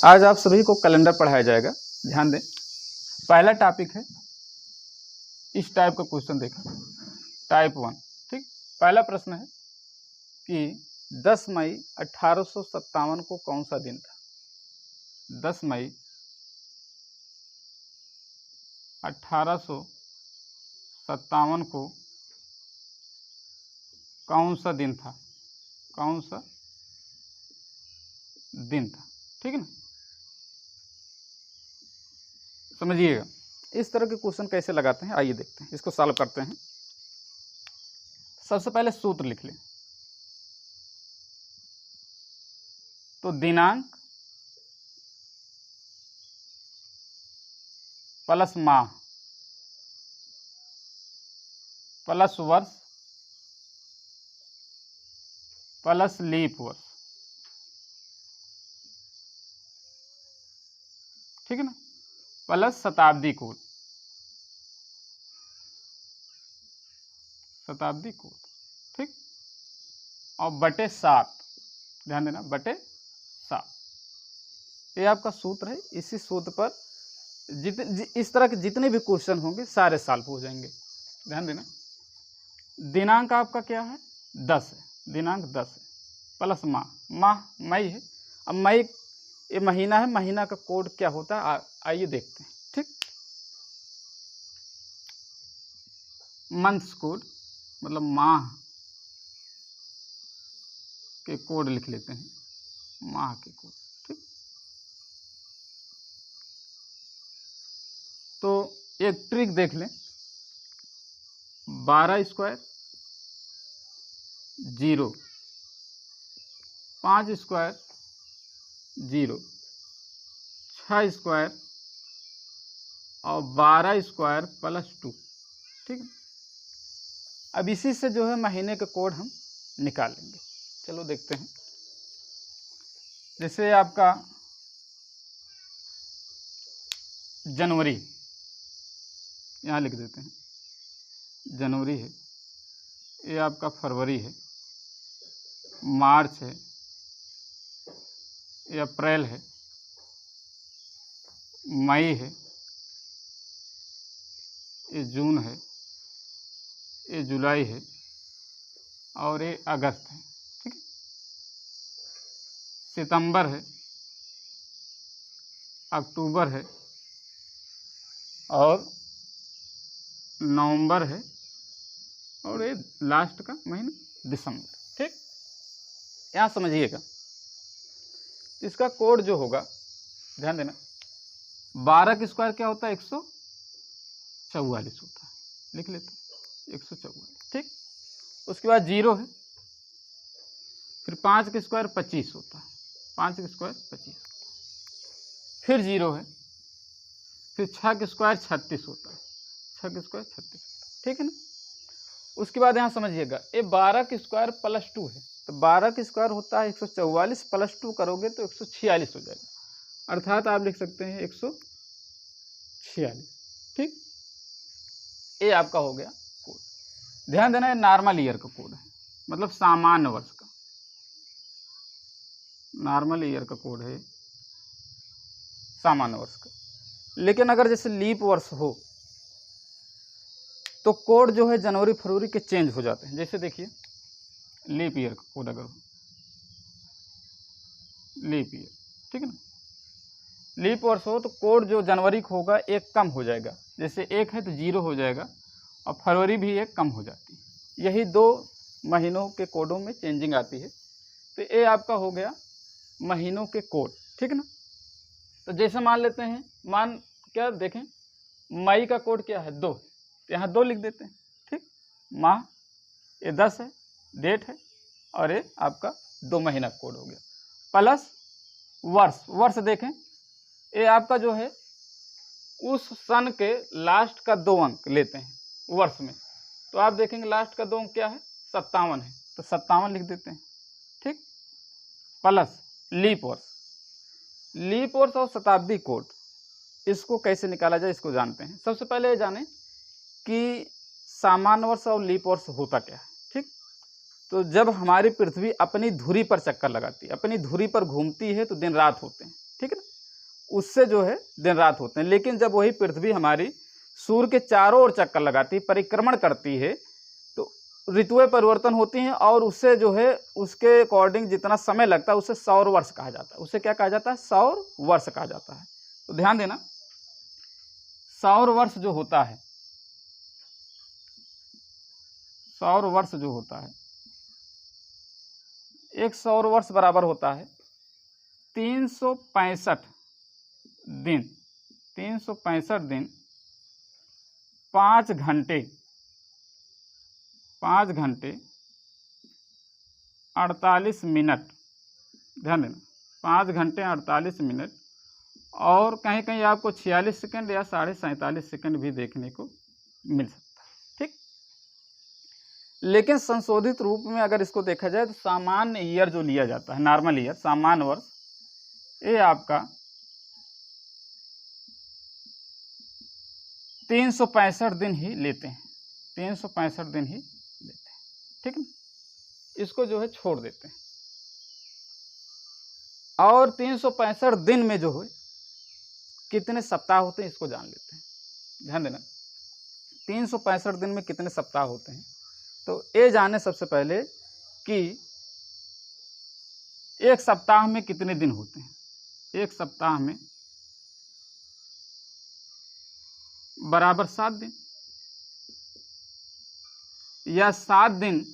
आज आप सभी को कैलेंडर पढ़ाया जाएगा। ध्यान दें, पहला टॉपिक है इस टाइप का क्वेश्चन देखा, टाइप 1। ठीक, पहला प्रश्न है कि 10 मई 1857 को कौन सा दिन था? 10 मई 1857 को कौन सा दिन था? कौन सा दिन था? ठीक है ना, समझिएगा। इस तरह के क्वेश्चन कैसे लगाते हैं, आइए देखते हैं, इसको सॉल्व करते हैं। सबसे पहले सूत्र लिख लें। तो दिनांक प्लस माह प्लस वर्ष प्लस लीप वर्ष, ठीक है ना, प्लस शताब्दी कोड, शताब्दी कोड, ठीक, और बटे 7, ध्यान देना, बटे 7। ये आपका सूत्र है। इसी सूत्र पर इस तरह के जितने भी क्वेश्चन होंगे सारे सॉल्व हो जाएंगे। ध्यान देना, दिनांक आपका क्या है? 10 है, दिनांक 10 है, प्लस माह मई है। अब मई ये महीना है, महीना का कोड क्या होता है आइए देखते हैं। ठीक, मंथ्स कोड मतलब माह के कोड लिख लेते हैं, माह के कोड। ठीक, तो एक ट्रिक देख लें, 12 स्क्वायर 0, 5 स्क्वायर 0, 6 स्क्वायर और 12 स्क्वायर प्लस 2। ठीक है, अब इसी से जो है महीने का कोड हम निकालेंगे। चलो देखते हैं। जैसे आपका जनवरी, यहाँ लिख देते हैं, जनवरी है, ये आपका फरवरी है, मार्च है, ये अप्रैल है, मई है, ये जून है, ये जुलाई है और ये अगस्त है। ठीक है, सितंबर है, अक्टूबर है और नवंबर है और ये लास्ट का महीना दिसंबर। ठीक, यहाँ समझिएगा, इसका कोड जो होगा, ध्यान देना, 12 का स्क्वायर क्या होता है? 144 होता है, लिख लेते हैं 144। ठीक, उसके बाद 0 है, फिर 5 का स्क्वायर 25 होता है, 5 का स्क्वायर 25 होता है, फिर 0 है, फिर 6 का स्क्वायर 36 होता है, 6 का स्क्वायर 36 होता है। ठीक है ना, उसके बाद यहाँ समझिएगा, ये 12 का स्क्वायर प्लस 2 है, तो 12 का स्क्वायर होता है 144, प्लस 2 करोगे तो 146 हो जाएगा, अर्थात आप लिख सकते हैं 146। ठीक, ये आपका हो गया कोड। ध्यान देना, ये नॉर्मल ईयर का कोड है, मतलब सामान्य वर्ष का, नॉर्मल ईयर का कोड है, सामान्य वर्ष का। लेकिन अगर जैसे लीप वर्ष हो तो कोड जो है जनवरी फरवरी के चेंज हो जाते हैं। जैसे देखिए, लीप ईयर का कोड अगर हो, लीप ईयर, ठीक है ना, लीप वर्ष हो तो कोड जो जनवरी का होगा एक कम हो जाएगा, जैसे 1 है तो 0 हो जाएगा और फरवरी भी एक कम हो जाती है। यही 2 महीनों के कोडों में चेंजिंग आती है। तो ये आपका हो गया महीनों के कोड। ठीक है ना, तो जैसे मान लेते हैं, क्या देखें, मई का कोड क्या है? 2, तो यहाँ 2 लिख देते हैं। ठीक, माह ये 10 है, डेट है, और ये आपका 2 महीना कोड हो गया, प्लस वर्ष देखें, ये आपका जो है उस सन के लास्ट का 2 अंक लेते हैं वर्ष में, तो आप देखेंगे लास्ट का 2 अंक क्या है? 57 है, तो 57 लिख देते हैं। ठीक, प्लस लीप वर्ष और शताब्दी कोड, इसको कैसे निकाला जाए इसको जानते हैं। सबसे पहले ये जानें कि सामान्य वर्ष और लीप वर्ष होता क्या है। ठीक, तो जब हमारी पृथ्वी अपनी धुरी पर चक्कर लगाती है, अपनी धुरी पर घूमती है, तो दिन रात होते हैं। ठीक है ना, उससे जो है दिन रात होते हैं। लेकिन जब वही पृथ्वी हमारी सूर्य के चारों ओर चक्कर लगाती है, परिक्रमण करती है, तो ऋतुएं परिवर्तन होती हैं और उससे जो है उसके अकॉर्डिंग जितना समय लगता है उसे सौर वर्ष कहा जाता है। उसे क्या कहा जाता है? सौर वर्ष कहा जाता है। तो ध्यान देना, सौर वर्ष जो होता है, सौर वर्ष जो होता है, एक सौर वर्ष बराबर होता है 365 दिन, 365 दिन 5 घंटे 48 मिनट। ध्यान देना, 5 घंटे 48 मिनट, और कहीं कहीं आपको 46 सेकंड या 47.5 सेकंड भी देखने को मिल सकता है। ठीक, लेकिन संशोधित रूप में अगर इसको देखा जाए तो सामान्य ईयर जो लिया जाता है, नॉर्मल ईयर, सामान्य वर्ष, ये आपका 365 दिन ही लेते हैं, 365 दिन ही लेते हैं। ठीक है, इसको जो है छोड़ देते हैं, और 365 दिन में जो है कितने सप्ताह होते हैं इसको जान लेते हैं। ध्यान देना, 365 दिन में कितने सप्ताह होते हैं, तो ये जाने सबसे पहले कि एक सप्ताह में कितने दिन होते हैं। एक सप्ताह में बराबर 7 दिन, या 7 दिन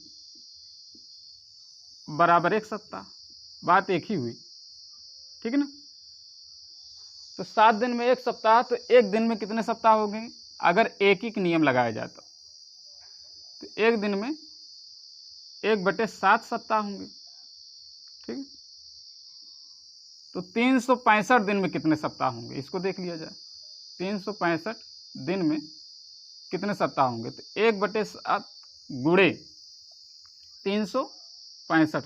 बराबर एक सप्ताह, बात एक ही हुई। ठीक है ना, तो 7 दिन में एक सप्ताह, तो एक दिन में कितने सप्ताह हो गए? अगर एक ही नियम लगाया जाए तो एक दिन में 1/7 सप्ताह होंगे। ठीक है, तो 365 दिन में कितने सप्ताह होंगे इसको देख लिया जाए। 365 दिन में कितने सप्ताह होंगे, तो 1/7 गुणे 365।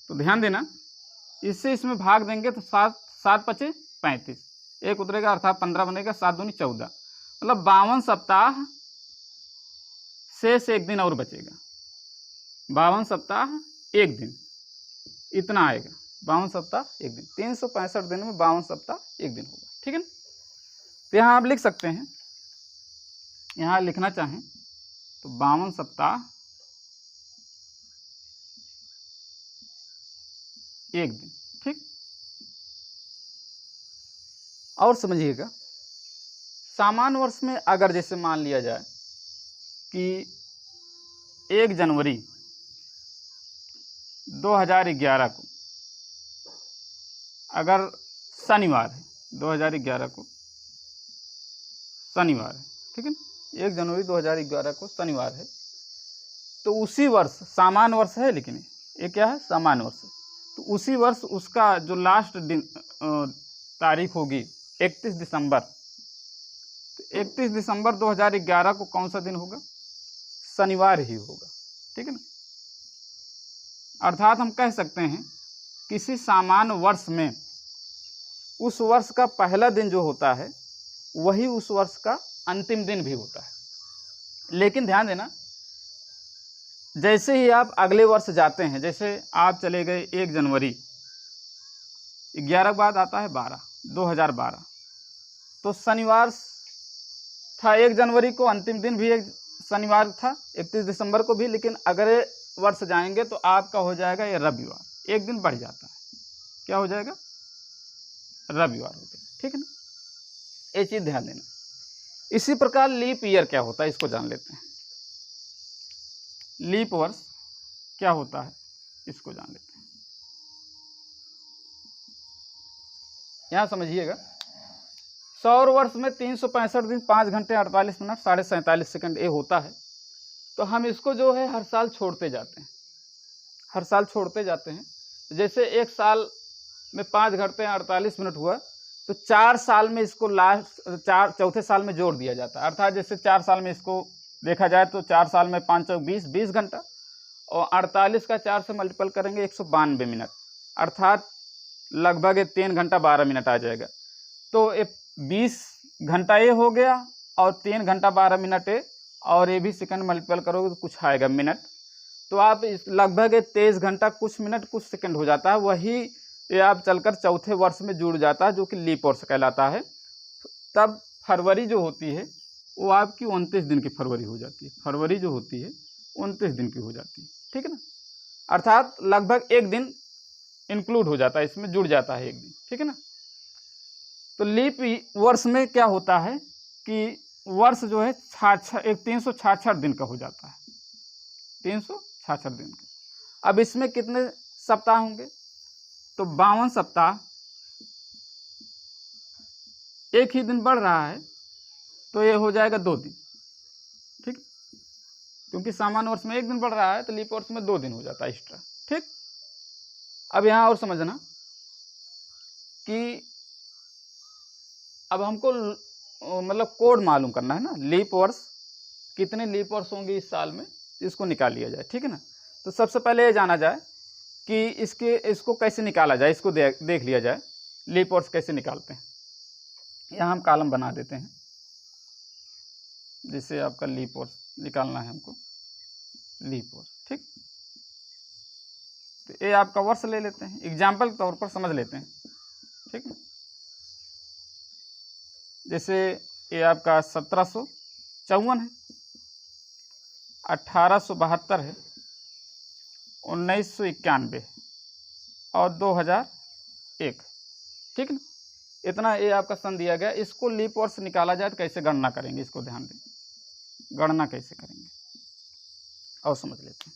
तो ध्यान देना, इससे इसमें भाग देंगे तो 7 पचे 35, एक उतरेगा अर्थात 15 बनेगा, 7 दूनी 14, मतलब 52 सप्ताह शेष एक दिन और बचेगा। 52 सप्ताह एक दिन, इतना आएगा, 52 सप्ताह एक दिन। 365 दिन में 52 सप्ताह एक दिन होगा। ठीक है ना, तो यहाँ आप लिख सकते हैं, यहाँ लिखना चाहें तो 52 सप्ताह एक दिन। ठीक, और समझिएगा, सामान्य वर्ष में अगर जैसे मान लिया जाए कि 1 जनवरी 2011 को अगर शनिवार है, 2011 को शनिवार है, ठीक है, 1 जनवरी 2011 को शनिवार है, तो उसी वर्ष, सामान्य वर्ष है लेकिन ये क्या है? सामान्य वर्ष है। तो उसी वर्ष उसका जो लास्ट दिन तारीख होगी 31 दिसंबर, तो 31 दिसंबर 2011 को कौन सा दिन होगा? शनिवार ही होगा। ठीक है ना, अर्थात हम कह सकते हैं किसी सामान्य वर्ष में उस वर्ष का पहला दिन जो होता है वही उस वर्ष का अंतिम दिन भी होता है। लेकिन ध्यान देना, जैसे ही आप अगले वर्ष जाते हैं, जैसे आप चले गए 1 जनवरी, 11 के बाद आता है 12, 2012, तो शनिवार था 1 जनवरी को, अंतिम दिन भी एक शनिवार था 31 दिसंबर को भी, लेकिन अगले वर्ष जाएंगे तो आपका हो जाएगा ये रविवार, एक दिन बढ़ जाता है, क्या हो जाएगा? रविवार हो जाएगा। ठीक है ना, ये चीज़ ध्यान देना। इसी प्रकार लीप ईयर क्या होता है इसको जान लेते हैं। लीप वर्ष क्या होता है इसको जान लेते हैं। यहाँ समझिएगा, सौर वर्ष में 365 दिन 5 घंटे 48 मिनट 47.5 सेकंड ये होता है। तो हम इसको जो है हर साल छोड़ते जाते हैं, हर साल छोड़ते जाते हैं। जैसे एक साल में 5 घंटे 48 मिनट हुआ, तो 4 साल में इसको चौथे साल में जोड़ दिया जाता है। अर्थात जैसे 4 साल में इसको देखा जाए तो 4 साल में 5 चौक 20 घंटा, और 48 का 4 से मल्टीपल करेंगे 192 मिनट, अर्थात लगभग 3 घंटा 12 मिनट आ जाएगा। तो ये 20 घंटा ये हो गया, और 3 घंटा 12 मिनट है, और ये भी सेकंड मल्टीपल करोगे तो कुछ आएगा मिनट। तो आप इस लगभग 23 घंटा कुछ मिनट कुछ सेकंड हो जाता है। वही ये आप चलकर चौथे वर्ष में जुड़ जाता है, जो कि लीप वर्ष कहलाता है। तब फरवरी जो होती है वो आपकी 29 दिन की फरवरी हो जाती है। फरवरी जो होती है 29 दिन की हो जाती है, ठीक है ना। अर्थात लगभग एक दिन इंक्लूड हो जाता है, इसमें जुड़ जाता है एक दिन, ठीक है ना। तो लीप वर्ष में क्या होता है कि वर्ष जो है 366 दिन का हो जाता है, 366 दिन का। अब इसमें कितने सप्ताह होंगे, तो 52 सप्ताह। एक ही दिन बढ़ रहा है तो ये हो जाएगा 2 दिन, ठीक। क्योंकि सामान्य वर्ष में एक दिन बढ़ रहा है तो लीप वर्ष में 2 दिन हो जाता है एक्स्ट्रा, ठीक। अब यहाँ और समझना कि अब हमको मतलब कोड मालूम करना है ना, लीप वर्ष कितने लीप वर्ष होंगे इस साल में, इसको निकाल लिया जाए, ठीक है ना। तो सबसे पहले ये जाना जाए कि इसको कैसे निकाला जाए, इसको देख लिया जाए लीप वर्ष कैसे निकालते हैं। यहाँ हम कॉलम बना देते हैं, जिससे आपका लीप वर्ष निकालना है हमको, लीप वर्ष, ठीक। तो ये आपका वर्ष ले लेते हैं, एग्जाम्पल के तौर पर समझ लेते हैं, ठीक है। जैसे ये आपका 1754 है, 1872 है, 1991 और 2001, ठीक ना। इतना ये आपका सन दिया गया। इसको लीप वर्ष निकाला जाए तो कैसे गणना करेंगे, इसको ध्यान दें, गणना कैसे करेंगे और समझ लेते हैं।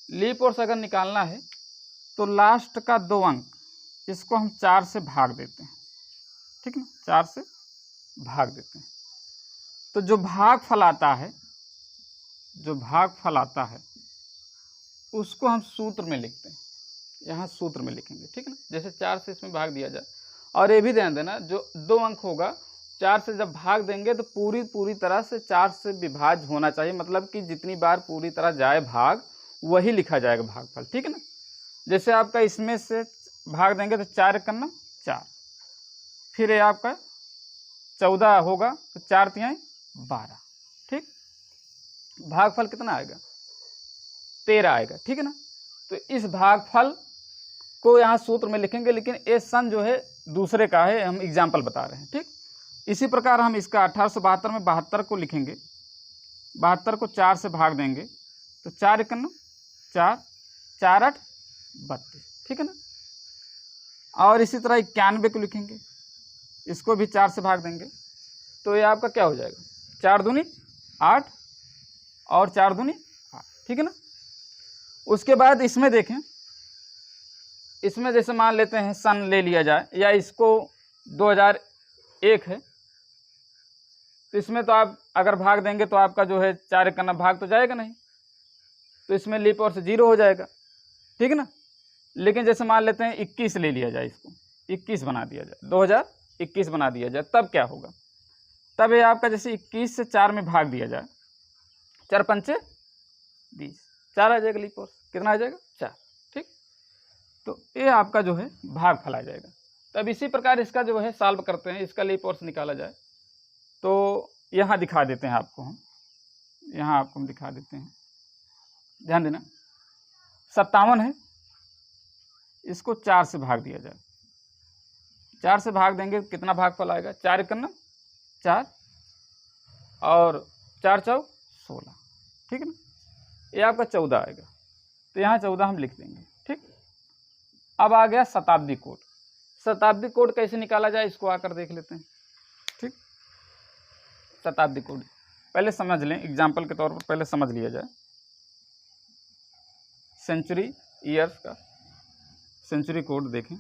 लीप वर्ष अगर निकालना है तो लास्ट का 2 अंक इसको हम 4 से भाग देते हैं, ठीक ना, 4 से भाग देते हैं। तो जो भागफल आता है, जो भागफल आता है उसको हम सूत्र में लिखते हैं, यहाँ सूत्र में लिखेंगे, ठीक है ना। जैसे 4 से इसमें भाग दिया जाए, और ये भी ध्यान देना जो 2 अंक होगा 4 से जब भाग देंगे तो पूरी तरह से 4 से विभाज्य होना चाहिए, मतलब कि जितनी बार पूरी तरह जाए भाग वही लिखा जाएगा भागफल, ठीक है ना। जैसे आपका इसमें से भाग देंगे तो 4 एकम 4, फिर ये आपका 14 होगा तो 4 तिहाई 12, ठीक। भागफल कितना आएगा, 13 आएगा, ठीक है ना। तो इस भागफल को यहाँ सूत्र में लिखेंगे, लेकिन ये सन जो है दूसरे का है, हम एग्जाम्पल बता रहे हैं, ठीक। इसी प्रकार हम इसका 1872 में 72 को लिखेंगे, 72 को 4 से भाग देंगे तो 4 एकम 4, 4 8 32, ठीक है ना। और इसी तरह 91 को लिखेंगे, इसको भी 4 से भाग देंगे तो ये आपका क्या हो जाएगा, 4 दूनी 8 और 4 दूनी 8, ठीक है ना। उसके बाद इसमें देखें, इसमें जैसे मान लेते हैं सन ले लिया जाए, या इसको 2001 है, तो इसमें तो आप अगर भाग देंगे तो आपका जो है 4 एकम भाग तो जाएगा नहीं, तो इसमें लीप वर्ष 0 हो जाएगा, ठीक है ना। लेकिन जैसे मान लेते हैं 21 ले लिया जाए, इसको 21 बना दिया जाए, 2021 बना दिया जाए, तब क्या होगा, तब ये आपका जैसे 21 से 4 में भाग दिया जाए, 4 पंचे 20, 4 आ जाएगा लीप वर्ष, कितना आ जाएगा 4, ठीक। तो ये आपका जो है भागफल आ जाएगा। तब इसी प्रकार इसका जो है सॉल्व करते हैं, इसका लीप वर्ष निकाला जाए तो यहाँ दिखा देते हैं आपको हम, यहाँ आपको हम दिखा देते हैं, ध्यान देना। 57 है, इसको 4 से भाग दिया जाए, 4 से भाग देंगे कितना भागफल आएगा, 4 एकम 4 और 4 चौक 16, ठीक है ना। ये आपका 14 आएगा, तो यहाँ 14 हम लिख देंगे, ठीक। अब आ गया शताब्दी कोड। शताब्दी कोड कैसे निकाला जाए इसको आकर देख लेते हैं, ठीक। शताब्दी कोड पहले समझ लें, एग्जाम्पल के तौर पर पहले समझ लिया जाए। सेंचुरी ईयर्स का सेंचुरी कोड देखें,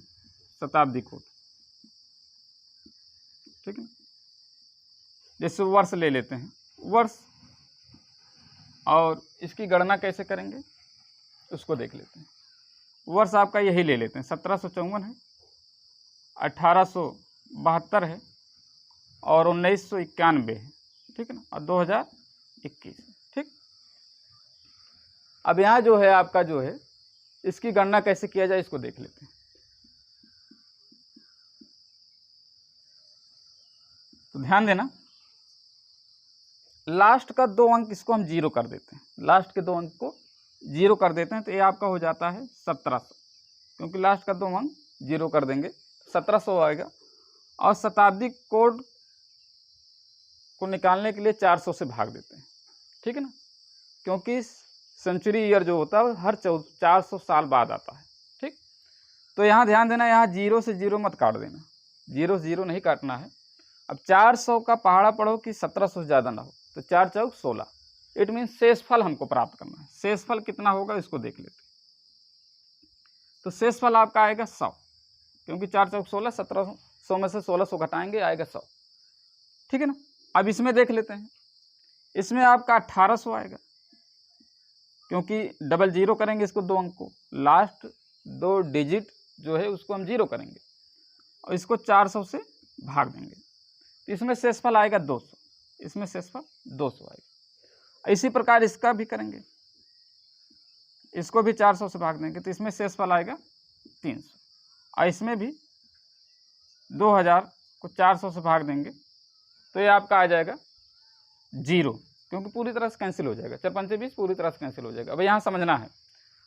शताब्दी कोड, ठीक है। जैसे वर्ष ले लेते हैं, वर्ष, और इसकी गणना कैसे करेंगे उसको देख लेते हैं। वर्ष आपका यही ले लेते हैं, 1754 है, 1872 है और 1991 है, ठीक है ना, और 2021, ठीक। अब यहाँ जो है आपका जो है इसकी गणना कैसे किया जाए इसको देख लेते हैं। तो ध्यान देना, लास्ट का 2 अंक इसको हम 0 कर देते हैं, लास्ट के 2 अंक को 0 कर देते हैं, तो ये आपका हो जाता है 1700, क्योंकि लास्ट का 2 अंक 0 कर देंगे, 1700 आएगा। और शताब्दी कोड को निकालने के लिए 400 से भाग देते हैं, ठीक है ना, क्योंकि सेंचुरी ईयर जो होता है हर 400 साल बाद आता है, ठीक। तो यहाँ ध्यान देना, यहाँ 0 से 0 मत काट देना, 0 से 0 नहीं काटना है। अब 400 का पहाड़ा पढ़ो कि 1700 से ज़्यादा ना हो, तो 4 चौक 16, इट मीन शेषफल हमको प्राप्त करना है। शेषफल कितना होगा इसको देख लेते हैं। तो शेषफल आपका आएगा 100, क्योंकि 4 चौक 16, 1700 में से 1600 घटाएंगे आएगा 100, ठीक है ना। अब इसमें देख लेते हैं, इसमें आपका 1800 आएगा, क्योंकि डबल 0 करेंगे इसको 2 अंक को, लास्ट 2 डिजिट जो है उसको हम 0 करेंगे और इसको 400 से भाग देंगे, तो इसमें शेषफल आएगा 200, इसमें शेषफल 200 आएगा। इसी प्रकार इसका भी करेंगे, इसको भी 400 से भाग देंगे, तो इसमें शेषफल आएगा 300, और इसमें भी 2000 को 400 से भाग देंगे, तो ये आपका आ जाएगा 0, क्योंकि पूरी तरह से कैंसिल हो जाएगा, 4 पंचे 20 पूरी तरह से कैंसिल हो जाएगा। अब यहाँ समझना है,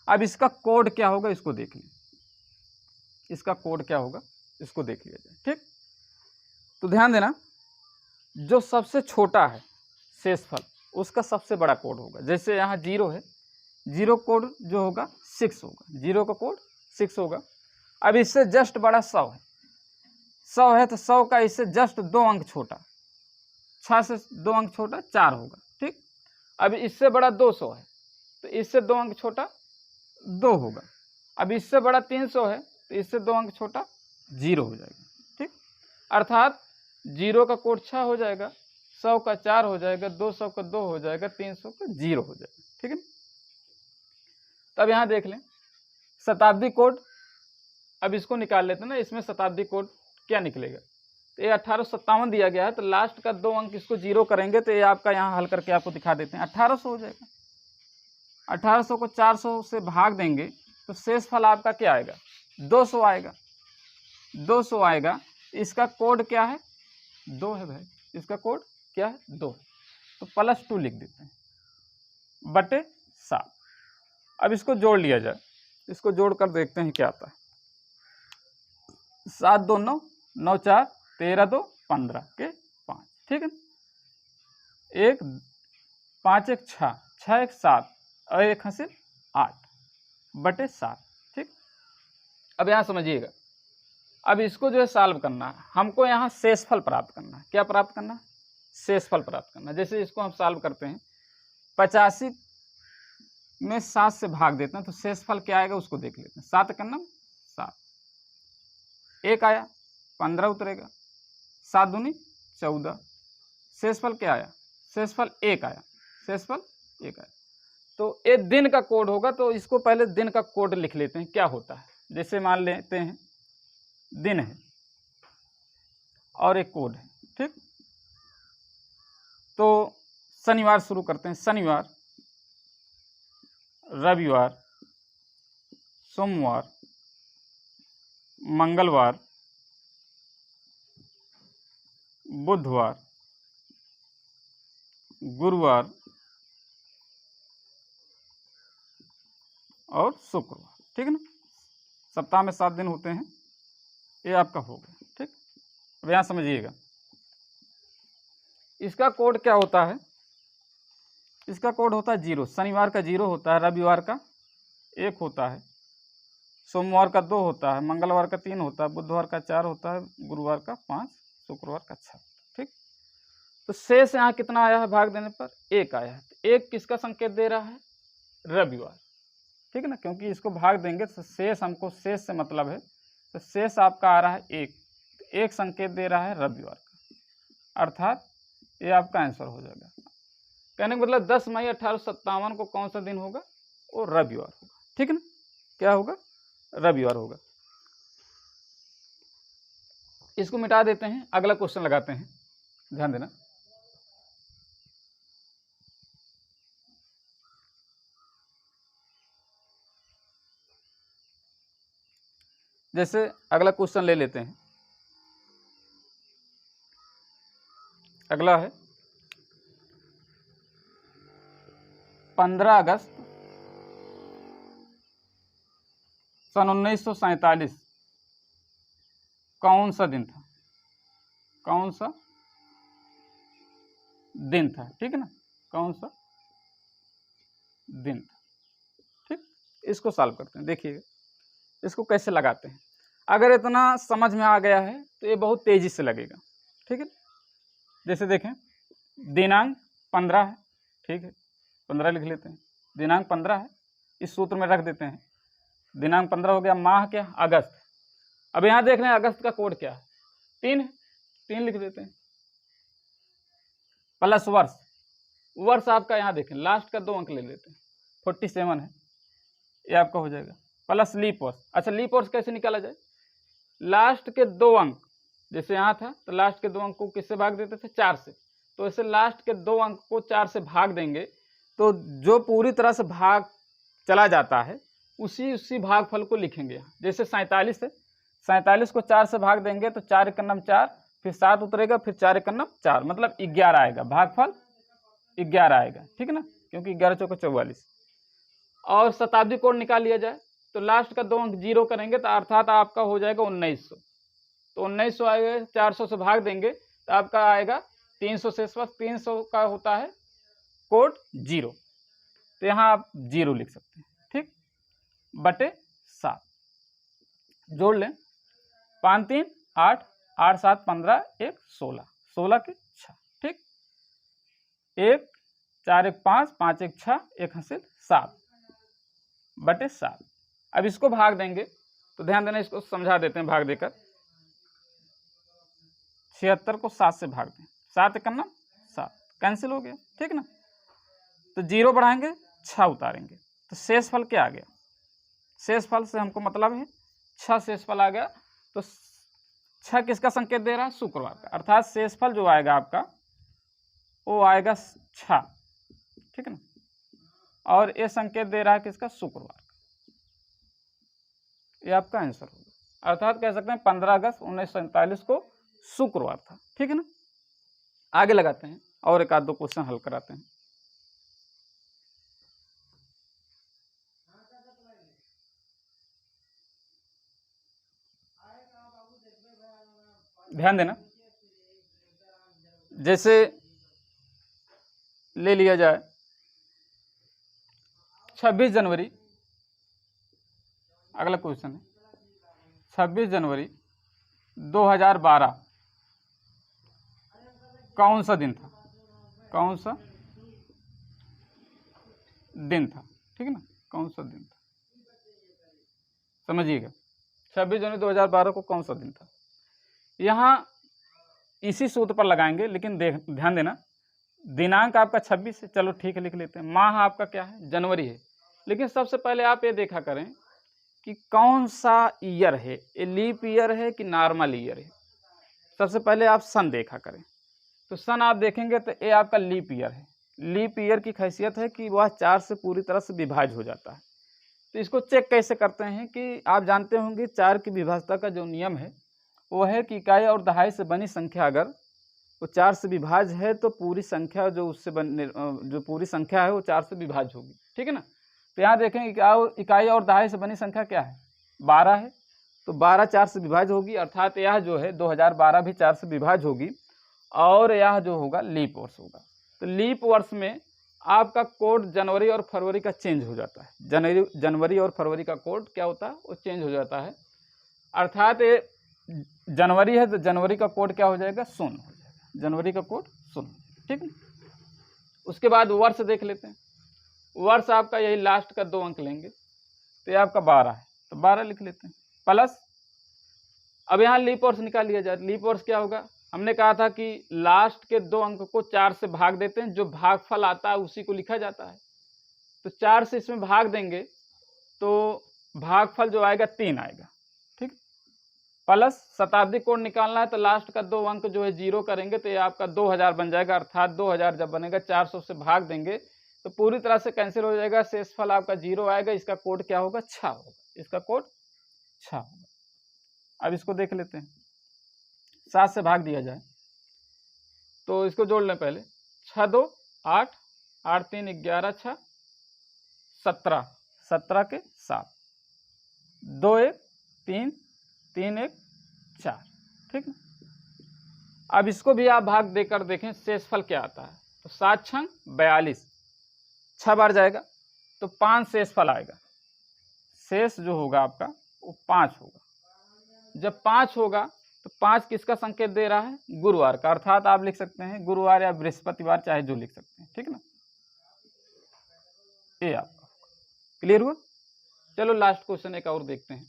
अब इसका कोड क्या होगा इसको देख लें, इसका कोड क्या होगा इसको देख लिया जाए, ठीक। तो ध्यान देना, जो सबसे छोटा है शेषफल उसका सबसे बड़ा कोड होगा। जैसे यहाँ 0 है, 0 कोड जो होगा 6 होगा, 0 का कोड 6 होगा। अब इससे जस्ट बड़ा 100 है, 100 है तो 100 का इससे जस्ट 2 अंक छोटा, 6 से 2 अंक छोटा 4 होगा, ठीक। अब इससे बड़ा 200 है, तो इससे 2 अंक छोटा 2 होगा। अब इससे बड़ा 300 है, तो इससे 2 अंक छोटा 0 हो जाएगा, ठीक। अर्थात 0 का कोड 6 हो जाएगा, 100 का 4 हो जाएगा, 200 का 2 हो जाएगा, 300 का 0 हो जाएगा, ठीक है। तब यहाँ देख लें शताब्दी कोड, अब इसको निकाल लेते हैं ना, इसमें शताब्दी कोड क्या निकलेगा, तो ये 1857 दिया गया है, तो लास्ट का 2 अंक इसको 0 करेंगे, तो ये आपका यहाँ हल करके आपको दिखा देते हैं 1800 हो जाएगा। 1800 को 400 से भाग देंगे तो शेषफल आपका क्या आएगा 200 आएगा, 200 आएगा। इसका कोड क्या है 2 है भाई, इसका कोड क्या है 2, तो +2 लिख देते हैं बटे 7। अब इसको जोड़ लिया जाए, इसको जोड़ कर देखते हैं क्या आता है। 7 2 9, 9 4 13 2 15 के 5, ठीक है। 1 5 1 6, 6 1 7 और 1 हासिल 8 बटे 7, ठीक। अब यहाँ समझिएगा, अब इसको जो है सॉल्व करना है, हमको यहाँ शेषफल प्राप्त करना है। क्या प्राप्त करना है? शेषफल प्राप्त करना है। जैसे इसको हम सॉल्व करते हैं, 85 में 7 से भाग देते हैं, तो शेषफल क्या आएगा उसको देख लेते हैं। 7 का नाम 7, 1 आया 15 उतरेगा, 7 दूनी 14, शेषफल क्या आया? शेषफल 1 आया, शेषफल 1 आया। तो ये दिन का कोड होगा, तो इसको पहले दिन का कोड लिख लेते हैं क्या होता है। जैसे मान लेते हैं दिन है और एक कोड है, ठीक। तो शनिवार शुरू करते हैं, शनिवार, रविवार, सोमवार, मंगलवार, बुधवार, गुरुवार और शुक्रवार, ठीक है ना। सप्ताह में 7 दिन होते हैं, ये आपका हो गया, ठीक। अब यहाँ समझिएगा इसका कोड क्या होता है। इसका कोड होता है 0, शनिवार का 0 होता है, रविवार का 1 होता है, सोमवार का 2 होता है, मंगलवार का 3 होता है, बुधवार का 4 होता है, गुरुवार का 5, शुक्रवार का 6, ठीक। तो शेष यहाँ कितना आया है भाग देने पर? 1 आया है। तो 1 किसका संकेत दे रहा है? रविवार, ठीक है ना, क्योंकि इसको भाग देंगे तो शेष, हमको शेष से मतलब है, तो शेष आपका आ रहा है 1, तो 1 संकेत दे रहा है रविवार का, अर्थात ये आपका आंसर हो जाएगा। कहने का मतलब 10 मई 1857 को कौन सा दिन होगा? वो रविवार होगा, ठीक है ना। क्या होगा? रविवार होगा। इसको मिटा देते हैं, अगला क्वेश्चन लगाते हैं, ध्यान देना। जैसे अगला क्वेश्चन ले लेते हैं, अगला है 15 अगस्त सन 1947 कौन सा दिन था, कौन सा दिन था, ठीक है ना, कौन सा दिन था। ठीक, इसको सॉल्व करते हैं। देखिएगा इसको कैसे लगाते हैं। अगर इतना समझ में आ गया है तो ये बहुत तेजी से लगेगा। ठीक है, जैसे देखें दिनांक 15 है, ठीक है 15 लिख लेते हैं, दिनांक 15 है, इस सूत्र में रख देते हैं। दिनांक 15 हो गया, माह क्या, अगस्त। अब यहाँ देख रहे हैं अगस्त का कोड क्या है, 3 है, 3 लिख देते हैं। प्लस वर्ष, वर्ष आपका यहाँ देखें लास्ट का 2 अंक ले लेते हैं, 47 है, ये आपका हो जाएगा। प्लस लीप वर्ष। अच्छा लीप वर्ष कैसे निकाला जाए, लास्ट के 2 अंक, जैसे यहाँ था तो लास्ट के 2 अंक को किससे भाग देते थे, 4 से। तो ऐसे लास्ट के 2 अंक को 4 से भाग देंगे तो जो पूरी तरह से भाग चला जाता है उसी भागफल को लिखेंगे यहाँ। जैसे 47 है, 47 को 4 से भाग देंगे तो 4 एक नम 4, फिर 7 उतरेगा, फिर 4 एक नम 4, मतलब 11 आएगा, भागफल 11 आएगा। ठीक है ना, क्योंकि 11 चौका 44। और शताब्दी कोड निकाल लिया जाए तो लास्ट का 2 अंक 0 करेंगे तो अर्थात आपका हो जाएगा 1900। तो 1900 आएगा, 400 से भाग देंगे तो आपका आएगा 300 से, 300 का होता है कोड 0, तो यहाँ आप 0 लिख सकते हैं। ठीक, बटे 7 जोड़ लें, 5 3 8, 8 7 15, 1 16, 16 के 6। ठीक, 1 4 1 5, 5 1 6, 1 हासिल 7 बटे 7। अब इसको भाग देंगे तो ध्यान देना, इसको समझा देते हैं भाग देकर। 76 को 7 से भाग दें, 7 एक 7, कैंसिल हो गया। ठीक ना, तो 0 बढ़ाएंगे, 6 उतारेंगे, तो शेषफल क्या आ गया, शेषफल से हमको मतलब है 6 शेषफल आ गया। तो 6 किसका संकेत दे रहा है, शुक्रवार का, अर्थात शेषफल जो आएगा आपका वो आएगा 6। ठीक है ना, और ये संकेत दे रहा है किसका, शुक्रवार का। ये आपका आंसर होगा, अर्थात कह सकते हैं 15 अगस्त 1947 को शुक्रवार था। ठीक है ना, आगे लगाते हैं और एक आध दो क्वेश्चन हल कराते हैं। ध्यान देना, जैसे ले लिया जाए 26 जनवरी, अगला क्वेश्चन है 26 जनवरी 2012 कौन सा दिन था, कौन सा दिन था। ठीक है ना, कौन सा दिन था, समझिएगा 26 जनवरी 2012 को कौन सा दिन था। यहाँ इसी सूत्र पर लगाएंगे, लेकिन ध्यान देना दिनांक आपका 26 है, चलो ठीक है लिख लेते हैं। माह आपका क्या है, जनवरी है, लेकिन सबसे पहले आप ये देखा करें कि कौन सा ईयर है, ये लीप ईयर है कि नॉर्मल ईयर है। सबसे पहले आप सन देखा करें, तो सन आप देखेंगे तो ये आपका लीप ईयर है। लीप ईयर की खासियत है कि वह 4 से पूरी तरह से विभाज्य हो जाता है। तो इसको चेक कैसे करते हैं कि आप जानते होंगे 4 की विभाज्यता का जो नियम है वो है कि इकाई और दहाई से बनी संख्या अगर वो 4 से विभाज्य है तो पूरी संख्या जो उससे जो पूरी संख्या है वो 4 से विभाज्य होगी। ठीक है ना, तो यहाँ देखें इकाई और दहाई से बनी संख्या क्या है, 12 है, तो 12 4 से विभाज्य होगी, अर्थात यह जो है 2012 भी 4 से विभाज्य होगी, और यह जो होगा लीप वर्ष होगा। तो लीप वर्ष में आपका कोड जनवरी और फरवरी का चेंज हो जाता है, जनवरी और फरवरी का कोड क्या होता है, वो चेंज हो जाता है। अर्थात ये जनवरी है तो जनवरी का कोड क्या हो जाएगा, 0 हो जाएगा, जनवरी का कोड 0। ठीक है, उसके बाद वर्ष देख लेते हैं। वर्ष आपका यही लास्ट का 2 अंक लेंगे, तो ये आपका 12 है, तो 12 लिख लेते हैं, प्लस अब यहाँ लीप वर्ष निकाल लिया जाए। लीप वर्ष क्या होगा, हमने कहा था कि लास्ट के 2 अंक को 4 से भाग देते हैं, जो भागफल आता है उसी को लिखा जाता है। तो 4 से इसमें भाग देंगे तो भागफल जो आएगा 3 आएगा। ठीक, प्लस शताब्दी कोड निकालना है तो लास्ट का 2 अंक जो है 0 करेंगे तो ये आपका 2000 बन जाएगा, अर्थात 2000 जब बनेगा 400 से भाग देंगे तो पूरी तरह से कैंसिल हो जाएगा, शेषफल आपका 0 आएगा। इसका कोड क्या होगा, 6 होगा, इसका कोड 6 होगा। अब इसको देख लेते हैं, 7 से भाग दिया जाए तो इसको जोड़ लें पहले, 6 2 8, 8 3 11 6 17, 17 के 7 2 1 3 3 1 4, ठीक ना। अब इसको भी आप भाग देकर देखें शेषफल क्या आता है, तो 7 छंग 42, 6 बार जाएगा तो 5 शेषफल आएगा। शेष जो होगा आपका वो 5 होगा। जब 5 होगा तो 5 किसका संकेत दे रहा है, गुरुवार का, अर्थात आप लिख सकते हैं गुरुवार या बृहस्पतिवार, चाहे जो लिख सकते हैं, ठीक ना। ये आपका क्लियर हुआ। चलो लास्ट क्वेश्चन एक और देखते हैं।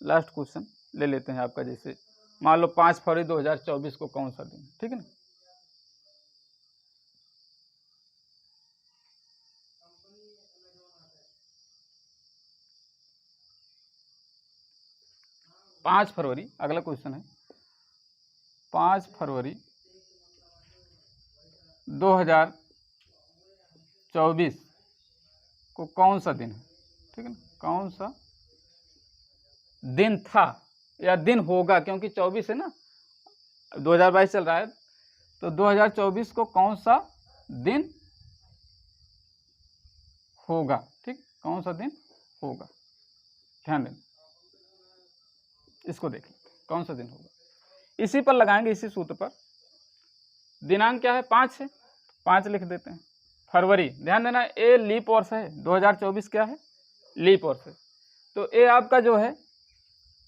लास्ट क्वेश्चन ले लेते हैं आपका, जैसे मान लो 5 फरवरी 2024 को कौन सा दिन, ठीक है ना। पाँच फरवरी, अगला क्वेश्चन है 5 फरवरी 2024 को कौन सा दिन है, ठीक है ना। कौन सा दिन था या दिन होगा, क्योंकि 24 है ना, 2022 चल रहा है, तो 2024 को कौन सा दिन होगा, ठीक, कौन सा दिन होगा, ध्यान देना, इसको देख लेते हैं कौन सा दिन होगा। इसी पर लगाएंगे, इसी सूत्र पर। दिनांक क्या है, 5 है, 5 लिख देते हैं। फरवरी, ध्यान देना ये लीप वर्ष है, 2024 क्या है, लीप वर्ष है, तो ये आपका जो है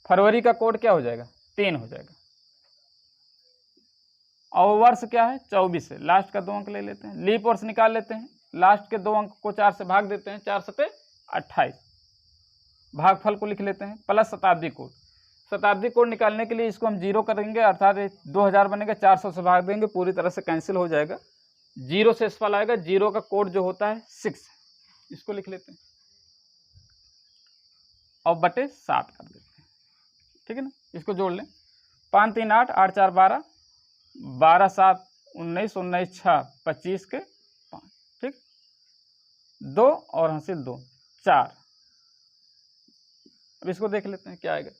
फरवरी का कोड क्या हो जाएगा, 3 हो जाएगा। और वर्ष क्या है, 24 है, लास्ट का 2 अंक ले लेते हैं, लीप वर्ष निकाल लेते हैं, लास्ट के 2 अंक को 4 से भाग देते हैं, 4 सते 28, भागफल को लिख लेते हैं, प्लस शताब्दी कोड। शताब्दी कोड निकालने के लिए इसको हम 0 करेंगे, अर्थात 2000 बनेगा, 400 से भाग देंगे, पूरी तरह से कैंसिल हो जाएगा, 0 से शेषफल आएगा, 0 का कोड जो होता है 6, इसको लिख लेते हैं और बटे 7 कर देते हैं, ठीक है ना। इसको जोड़ लें, 5 3 8 8 4 12, 12 7 19, 19 6 25 के 5, ठीक, 2 और हासिल 2 4। अब इसको देख लेते हैं क्या आएगा,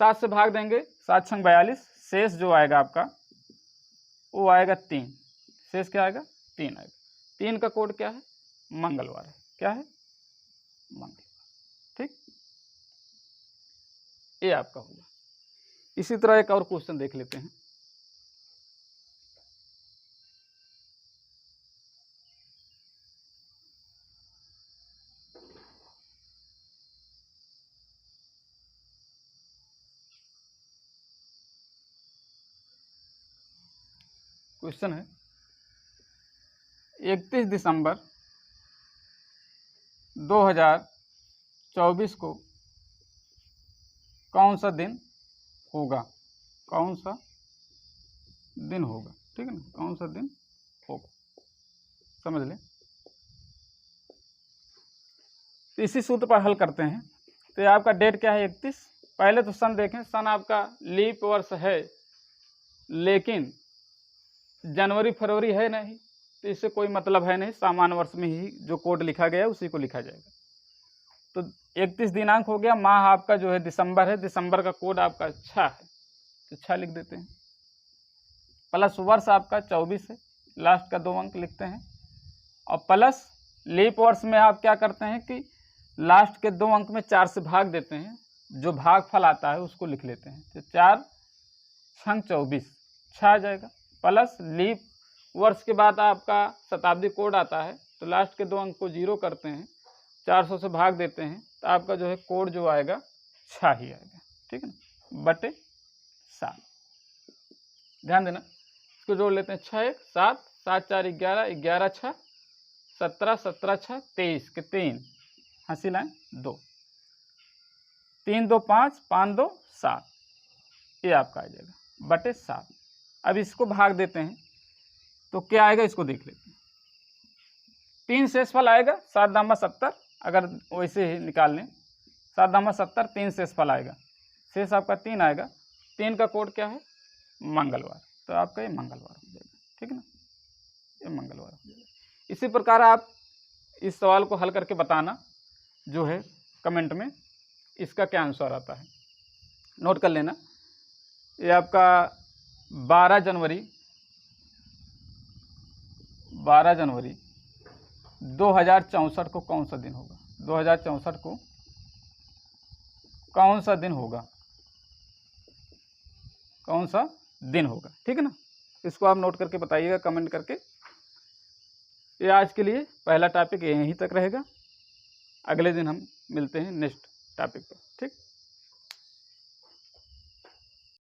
7 से भाग देंगे, 7 छंग 42, शेष जो आएगा आपका वो आएगा 3, शेष क्या आएगा, 3 आएगा। 3 का कोड क्या है, मंगलवार है, क्या है, मंगलवार, ठीक, ये आपका होगा। इसी तरह एक और क्वेश्चन देख लेते हैं। क्वेश्चन है 31 दिसंबर 2024 को कौन सा दिन होगा, कौन सा दिन होगा, ठीक है ना, कौन सा दिन होगा, समझ लें। तो इसी सूत्र पर हल करते हैं। तो ये आपका डेट क्या है, 31। पहले तो सन देखें, सन आपका लीप वर्ष है, लेकिन जनवरी फरवरी है नहीं, तो इससे कोई मतलब है नहीं, सामान्य वर्ष में ही जो कोड लिखा गया है उसी को लिखा जाएगा। तो 31 दिनांक हो गया, माह आपका जो है दिसंबर है, दिसंबर का कोड आपका 6 है, तो 6 लिख देते हैं, प्लस वर्ष आपका 24 है, लास्ट का 2 अंक लिखते हैं, और प्लस लीप वर्ष में आप क्या करते हैं कि लास्ट के 2 अंक में 4 से भाग देते हैं, जो भागफल आता है उसको लिख लेते हैं, तो 4 छंग 24, 6 आ जाएगा, प्लस लीप वर्ष के बाद आपका शताब्दी कोड आता है, तो लास्ट के 2 अंक को 0 करते हैं, 400 से भाग देते हैं, तो आपका जो है कोड जो आएगा 6 ही आएगा, ठीक है ना, बटे 7। ध्यान देना, इसको जोड़ लेते हैं, 6 1 7 7 4 11 11 6 17 17 6 23 के 3, हंसी लाइन 2, 3 2 5 5 2 7, ये आपका आ जाएगा बटे 7। अब इसको भाग देते हैं तो क्या आएगा, इसको देख लेते हैं। 3 शेषफल आएगा, 7 दामा 70, अगर वैसे ही निकाल लें, 7 दामा 70, 3 शेषफल आएगा, शेष आपका 3 आएगा, 3 का कोड क्या है, मंगलवार, तो आपका ये मंगलवार हो जाएगा, ठीक है ना, ये मंगलवार हो जाएगा। इसी प्रकार आप इस सवाल को हल करके बताना जो है कमेंट में, इसका क्या आंसर आता है, नोट कर लेना। ये आपका 12 जनवरी 2064 को कौन सा दिन होगा, 2064 को कौन सा दिन होगा, कौन सा दिन होगा, ठीक है ना। इसको आप नोट करके बताइएगा कमेंट करके। ये आज के लिए पहला टॉपिक यहीं तक रहेगा, अगले दिन हम मिलते हैं नेक्स्ट टॉपिक पर, ठीक।